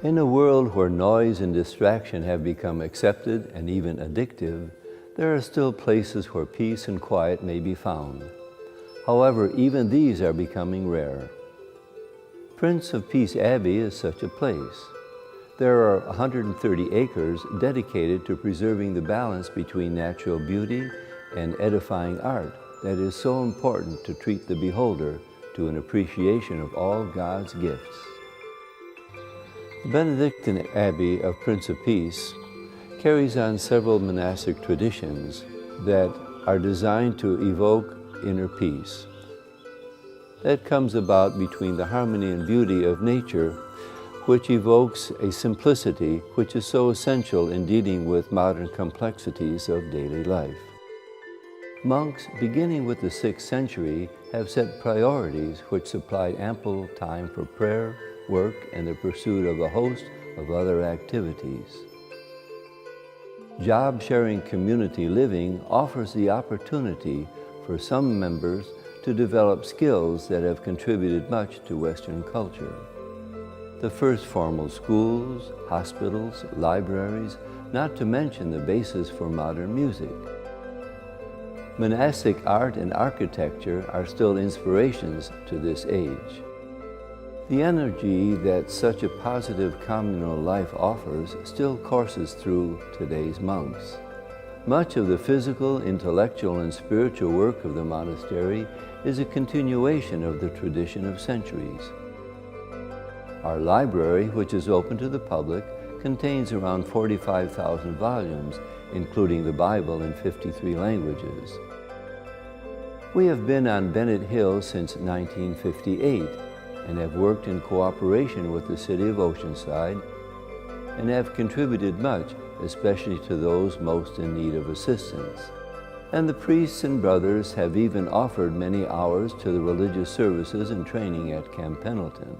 In a world where noise and distraction have become accepted and even addictive, there are still places where peace and quiet may be found. However, even these are becoming rare. Prince of Peace Abbey is such a place. There are 130 acres dedicated to preserving the balance between natural beauty and edifying art that is so important to treat the beholder to an appreciation of all God's gifts. The Benedictine Abbey of Prince of Peace carries on several monastic traditions that are designed to evoke inner peace. That comes about between the harmony and beauty of nature, which evokes a simplicity which is so essential in dealing with modern complexities of daily life. Monks, beginning with the 6th century, have set priorities which supplied ample time for prayer, work, and the pursuit of a host of other activities. Job-sharing community living offers the opportunity for some members to develop skills that have contributed much to Western culture. The first formal schools, hospitals, libraries, not to mention the basis for modern music. Monastic art and architecture are still inspirations to this age. The energy that such a positive communal life offers still courses through today's monks. Much of the physical, intellectual, and spiritual work of the monastery is a continuation of the tradition of centuries. Our library, which is open to the public, contains around 45,000 volumes, including the Bible in 53 languages. We have been on Benet Hill since 1958 and have worked in cooperation with the city of Oceanside and have contributed much, especially to those most in need of assistance. And the priests and brothers have even offered many hours to the religious services and training at Camp Pendleton.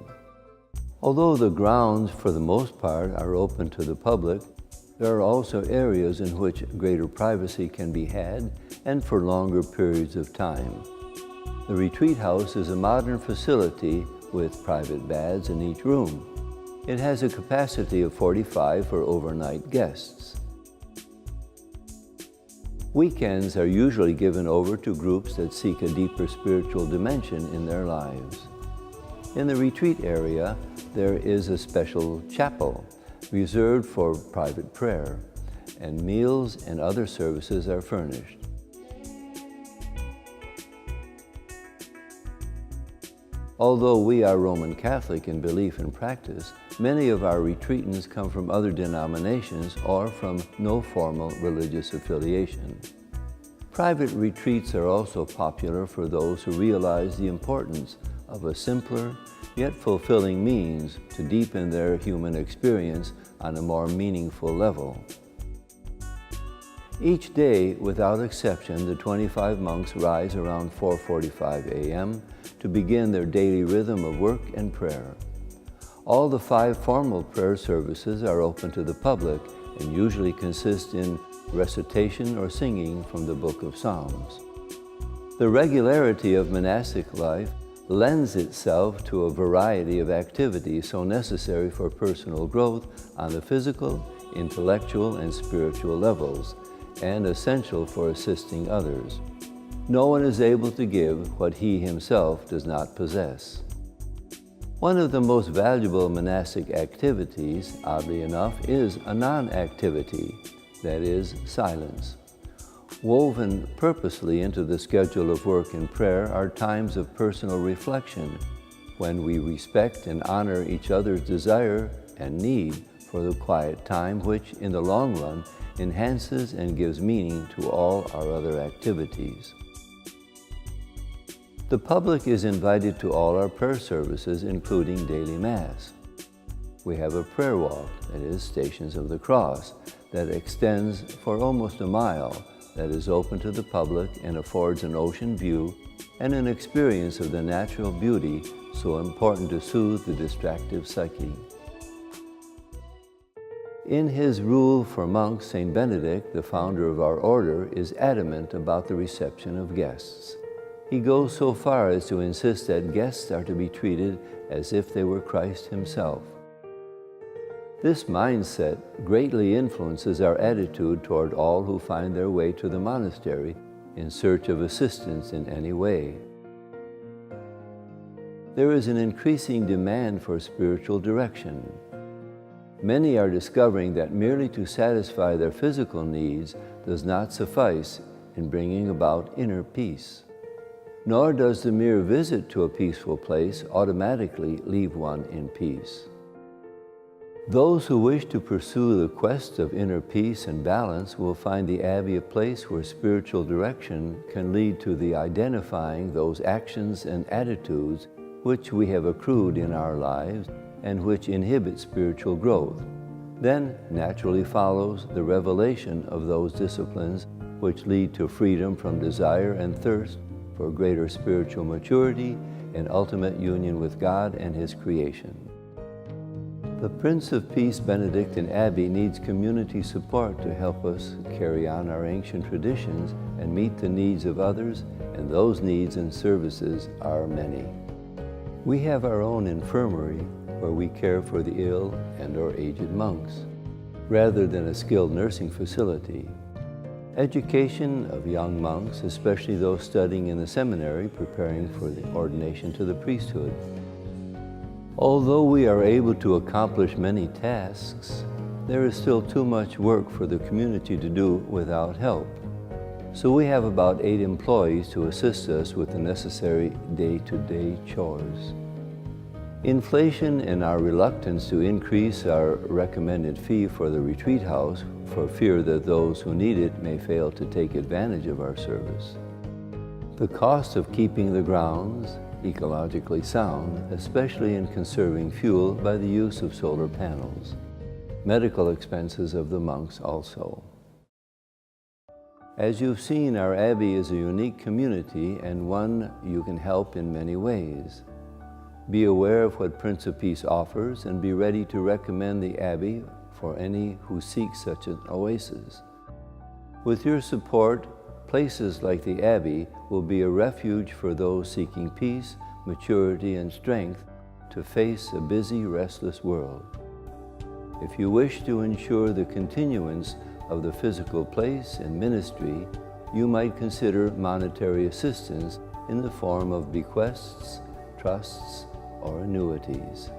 Although the grounds, for the most part, are open to the public, there are also areas in which greater privacy can be had and for longer periods of time. The retreat house is a modern facility with private baths in each room. It has a capacity of 45 for overnight guests. Weekends are usually given over to groups that seek a deeper spiritual dimension in their lives. In the retreat area, there is a special chapel reserved for private prayer, and meals and other services are furnished. Although we are Roman Catholic in belief and practice, many of our retreatants come from other denominations or from no formal religious affiliation. Private retreats are also popular for those who realize the importance of a simpler yet fulfilling means to deepen their human experience on a more meaningful level. Each day, without exception, the 25 monks rise around 4:45 a.m. to begin their daily rhythm of work and prayer. All the 5 formal prayer services are open to the public and usually consist in recitation or singing from the Book of Psalms. The regularity of monastic life lends itself to a variety of activities so necessary for personal growth on the physical, intellectual, and spiritual levels, and essential for assisting others. No one is able to give what he himself does not possess. One of the most valuable monastic activities, oddly enough, is a non-activity, that is, silence. Woven purposely into the schedule of work and prayer are times of personal reflection, when we respect and honor each other's desire and need for the quiet time which, in the long run, enhances and gives meaning to all our other activities. The public is invited to all our prayer services, including daily Mass. We have a prayer walk, that is, Stations of the Cross, that extends for almost a mile, that is open to the public and affords an ocean view and an experience of the natural beauty so important to soothe the distractive psyche. In his rule for monks, St. Benedict, the founder of our order, is adamant about the reception of guests. He goes so far as to insist that guests are to be treated as if they were Christ himself. This mindset greatly influences our attitude toward all who find their way to the monastery in search of assistance in any way. There is an increasing demand for spiritual direction. Many are discovering that merely to satisfy their physical needs does not suffice in bringing about inner peace. Nor does the mere visit to a peaceful place automatically leave one in peace. Those who wish to pursue the quest of inner peace and balance will find the Abbey a place where spiritual direction can lead to the identifying those actions and attitudes which we have accrued in our lives and which inhibit spiritual growth. Then naturally follows the revelation of those disciplines which lead to freedom from desire and thirst for greater spiritual maturity and ultimate union with God and His creation. The Prince of Peace Benedictine Abbey needs community support to help us carry on our ancient traditions and meet the needs of others, and those needs and services are many. We have our own infirmary where we care for the ill and/or aged monks, rather than a skilled nursing facility. Education of young monks, especially those studying in the seminary preparing for the ordination to the priesthood. Although we are able to accomplish many tasks, there is still too much work for the community to do without help. So we have about 8 employees to assist us with the necessary day-to-day chores. Inflation and our reluctance to increase our recommended fee for the retreat house for fear that those who need it may fail to take advantage of our service. The cost of keeping the grounds ecologically sound, especially in conserving fuel by the use of solar panels. Medical expenses of the monks also. As you've seen, our Abbey is a unique community and one you can help in many ways. Be aware of what Prince of Peace offers and be ready to recommend the Abbey for any who seek such an oasis. With your support, places like the Abbey will be a refuge for those seeking peace, maturity, and strength to face a busy, restless world. If you wish to ensure the continuance of the physical place and ministry, you might consider monetary assistance in the form of bequests, trusts, or annuities.